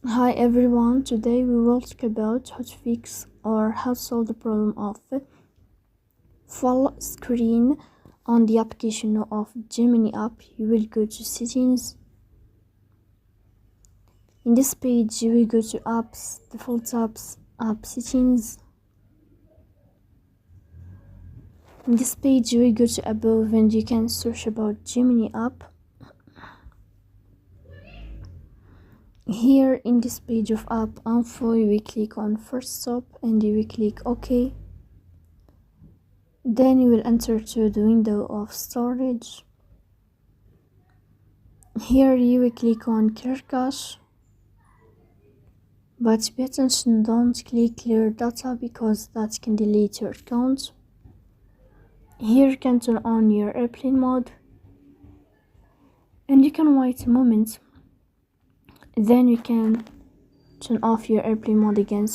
Hi everyone, today we will talk about how to fix or how to solve the problem of full screen on the application of Gemini app. You will go to settings. In this page you will go to apps, default apps, app settings. In this page you will go to above and you can search about Gemini app. Here in this page of app info you will click on first stop and you will click OK. Then you will enter to the window of storage. Here you will click on clear cache, but pay attention, don't click clear data because that can delete your account. Here you can turn on your airplane mode and you can wait a moment. Then you can turn off your airplane mode again.